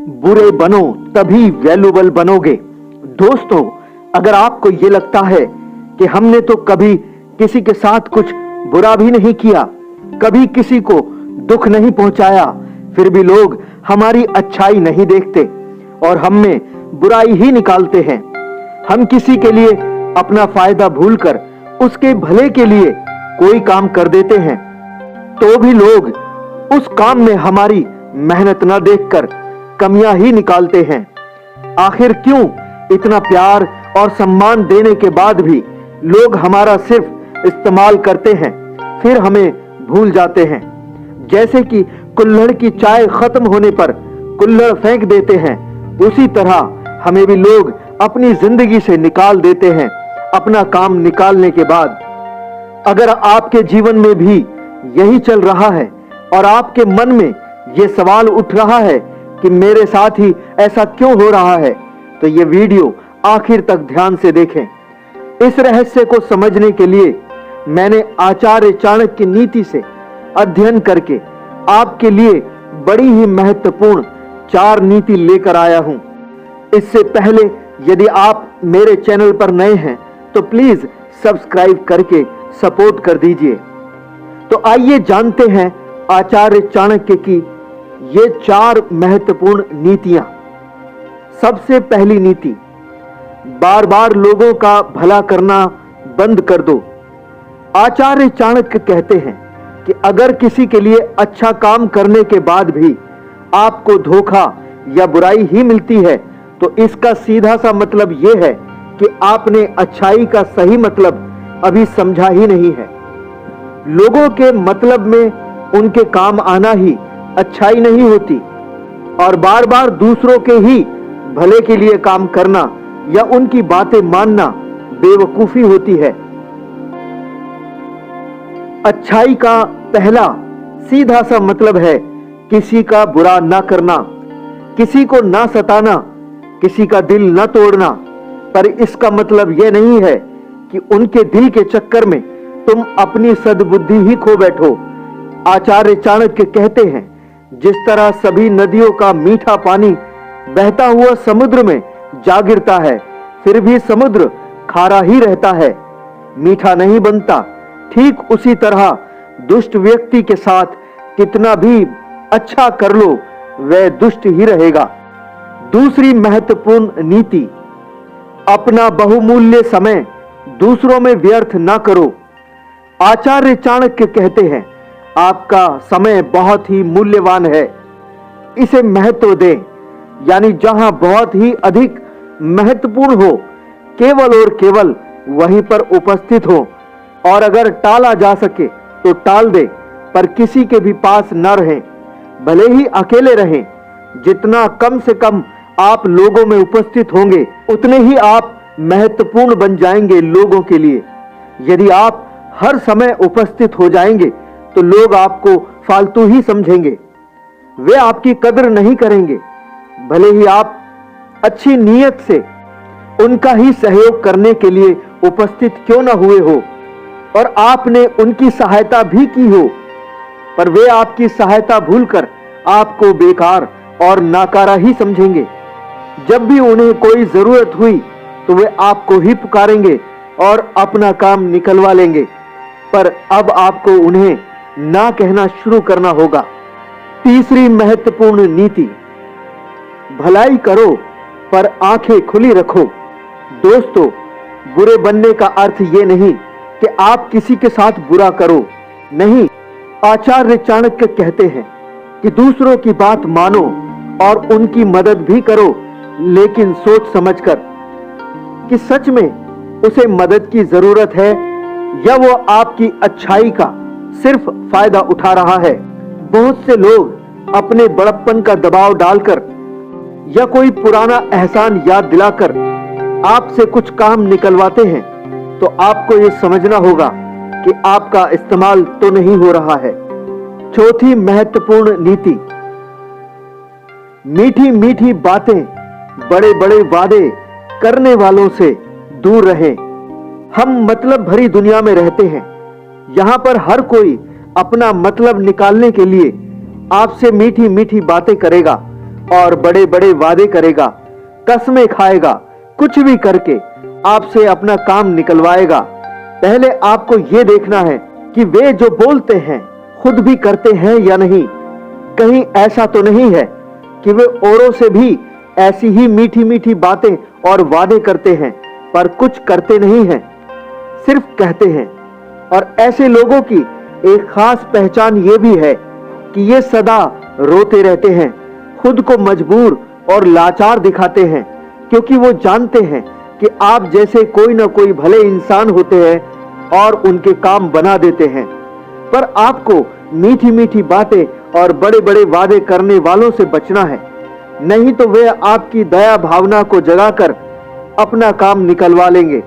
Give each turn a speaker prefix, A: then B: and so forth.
A: बुरे बनो तभी वैल्यूएबल बनोगे। दोस्तों, अगर आपको ये लगता है कि हमने तो कभी किसी के साथ कुछ बुरा भी नहीं किया, कभी किसी को दुख नहीं पहुंचाया, फिर भी लोग हमारी अच्छाई नहीं देखते और हम में बुराई ही निकालते हैं, हम किसी के लिए अपना फायदा भूलकर उसके भले के लिए कोई काम कर देते हैं, तो भी लोग उस काम में हमारी मेहनत न देखकर कमियां ही निकालते हैं। आखिर क्यों इतना प्यार और सम्मान देने के बाद भी लोग हमारा सिर्फ इस्तेमाल करते हैं, फिर हमें भूल जाते हैं। जैसे कि कुल्हड़ की चाय खत्म होने पर कुल्हड़ फेंक देते हैं, उसी तरह हमें भी लोग अपनी जिंदगी से निकाल देते हैं अपना काम निकालने के बाद। अगर आपके जीवन में भी यही चल रहा है और आपके मन में यह सवाल उठ रहा है कि मेरे साथ ही ऐसा क्यों हो रहा है, तो ये वीडियो आखिर तक ध्यान से देखें। इस रहस्य को समझने के लिए मैंने आचार्य चाणक्य की नीति से अध्ययन करके आपके लिए बड़ी ही महत्वपूर्ण 4 नीति लेकर आया हूं। इससे पहले यदि आप मेरे चैनल पर नए हैं तो प्लीज सब्सक्राइब करके सपोर्ट कर दीजिए। तो आइए जानते हैं आचार्य चाणक्य की ये 4 महत्वपूर्ण नीतियां। सबसे पहली नीति, बार बार लोगों का भला करना बंद कर दो। आचार्य चाणक्य कहते हैं कि अगर किसी के लिए अच्छा काम करने के बाद भी आपको धोखा या बुराई ही मिलती है, तो इसका सीधा सा मतलब यह है कि आपने अच्छाई का सही मतलब अभी समझा ही नहीं है। लोगों के मतलब में उनके काम आना ही अच्छाई नहीं होती और बार बार दूसरों के ही भले के लिए काम करना या उनकी बातें मानना बेवकूफी होती है। अच्छाई का पहला सीधा सा मतलब है किसी का बुरा ना करना, किसी को ना सताना, किसी का दिल ना तोड़ना। पर इसका मतलब यह नहीं है कि उनके दिल के चक्कर में तुम अपनी सद्बुद्धि ही खो बैठो। आचार्य चाणक्य कहते हैं, जिस तरह सभी नदियों का मीठा पानी बहता हुआ समुद्र में जा गिरता है, फिर भी समुद्र खारा ही रहता है, मीठा नहीं बनता, ठीक उसी तरह दुष्ट व्यक्ति के साथ कितना भी अच्छा कर लो, वह दुष्ट ही रहेगा। दूसरी महत्वपूर्ण नीति, अपना बहुमूल्य समय दूसरों में व्यर्थ ना करो। आचार्य चाणक्य कहते हैं, आपका समय बहुत ही मूल्यवान है, इसे महत्व दें, यानी जहां बहुत ही अधिक महत्वपूर्ण हो, केवल और केवल वहीं पर उपस्थित हो, और अगर टाला जा सके तो टाल दे, पर किसी के भी पास न रहें, भले ही अकेले रहें। जितना कम से कम आप लोगों में उपस्थित होंगे, उतने ही आप महत्वपूर्ण बन जाएंगे लोगों के लिए। यदि आप हर समय उपस्थित हो जाएंगे तो लोग आपको फालतू ही समझेंगे, वे आपकी कदर नहीं करेंगे, भले ही आप अच्छी नीयत से उनका ही सहयोग करने के लिए उपस्थित क्यों न हुए हो और आपने उनकी सहायता भी की हो, पर वे आपकी सहायता भूलकर आपको बेकार और नाकारा ही समझेंगे। जब भी उन्हें कोई जरूरत हुई तो वे आपको ही पुकारेंगे और अपना काम निकलवा लेंगे, पर अब आपको उन्हें ना कहना शुरू करना होगा। तीसरी महत्वपूर्ण नीति, भलाई करो पर आंखें खुली रखो। दोस्तों, बुरे बनने का अर्थ ये नहीं कि आप किसी के साथ बुरा करो, नहीं। आचार्य चाणक्य कहते हैं कि दूसरों की बात मानो और उनकी मदद भी करो, लेकिन सोच समझकर कि सच में उसे मदद की जरूरत है या वो आपकी अच्छाई का सिर्फ फायदा उठा रहा है। बहुत से लोग अपने बड़प्पन का दबाव डालकर या कोई पुराना एहसान याद दिलाकर आपसे कुछ काम निकलवाते हैं, तो आपको ये समझना होगा कि आपका इस्तेमाल तो नहीं हो रहा है। चौथी महत्वपूर्ण नीति, मीठी मीठी बातें, बड़े बड़े वादे करने वालों से दूर रहें। हम मतलब भरी दुनिया में रहते हैं, यहाँ पर हर कोई अपना मतलब निकालने के लिए आपसे मीठी मीठी बातें करेगा, और बड़े बड़े वादे करेगा, कस्में खाएगा, कुछ भी करके आपसे अपना काम निकलवाएगा। पहले आपको यह देखना है कि वे जो बोलते हैं खुद भी करते हैं या नहीं। कहीं ऐसा तो नहीं है कि वे औरों से भी ऐसी ही मीठी मीठी बातें और वादे करते हैं पर कुछ करते नहीं हैं, सिर्फ कहते हैं। और ऐसे लोगों की एक खास पहचान ये भी है कि ये सदा रोते रहते हैं, खुद को मजबूर और लाचार दिखाते हैं, क्योंकि वो जानते हैं कि आप जैसे कोई ना कोई भले इंसान होते हैं और उनके काम बना देते हैं। पर आपको मीठी मीठी बातें और बड़े बड़े वादे करने वालों से बचना है, नहीं तो वे आपकी दया भावना को जगाकर अपना काम निकलवा लेंगे।